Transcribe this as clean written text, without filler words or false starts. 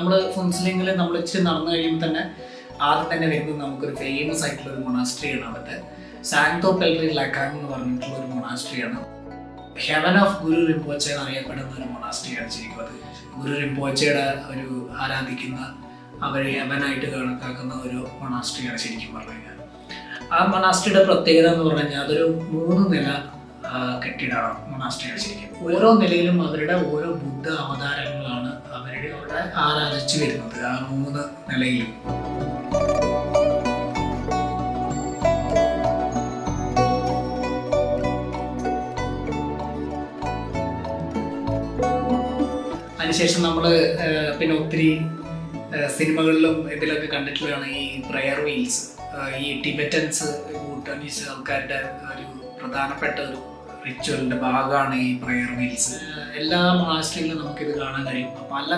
നമ്മൾ ഫുൻസിലിംഗിൽ നമ്മൾ ഇച്ചിരി നടന്നു കഴിയുമ്പോൾ തന്നെ ആദ്യം തന്നെ വരുന്നത് നമുക്കൊരു ഫേമസ് ആയിട്ടുള്ള ഒരു മൊണാസ്ട്രിയാണ് അവിടുത്തെ സാങ്തോ പെൽറി ലക്കാങ് എന്ന് പറഞ്ഞിട്ടുള്ള ഒരു മൊണാസ്ട്രിയാണ്. ഹെവൻ ഓഫ് ഗുരു റിംപോച്ചെ എന്നറിയപ്പെടുന്ന ഒരു മൊണാസ്ട്രിയാണ് ശരിക്കും. അത് ഗുരു റിംപോച്ചയുടെ ഒരു ആരാധിക്കുന്ന അവർ ഹെവനായിട്ട് കണക്കാക്കുന്ന ഒരു മൊണാസ്ട്രിയാണ് ശരിക്കും പറഞ്ഞു കഴിഞ്ഞാൽ. ആ മൊണാസ്ട്രിയുടെ പ്രത്യേകത എന്ന് പറഞ്ഞു കഴിഞ്ഞാൽ അതൊരു 3 നില കെട്ടിടമാണ് മൊണാസ്ട്രിയാണ് ശരിക്കും. ഓരോ നിലയിലും അവരുടെ ഓരോ ബുദ്ധ അവതാരങ്ങളാണ് അവരുടെ ആരാധിച്ചു വരുന്നത് ആ 3 നിലയിലും. അതിനുശേഷം നമ്മൾ പിന്നെ ഒത്തിരി സിനിമകളിലും ഇതിലൊക്കെ കണ്ടിട്ടുള്ളതാണ് ഈ പ്രയർ വീൽസ്. ഈ ടിബറ്റൻസ് ഭൂട്ടാനീസ് ആൾക്കാരുടെ ഒരു പ്രധാനപ്പെട്ട ഒരു റിച്വലിൻ്റെ ഭാഗമാണ് ഈ പ്രയർ വീൽസ്. എല്ലാ മൊണാസ്ട്രിയിലും നമുക്കിത് കാണാൻ കഴിയും. പല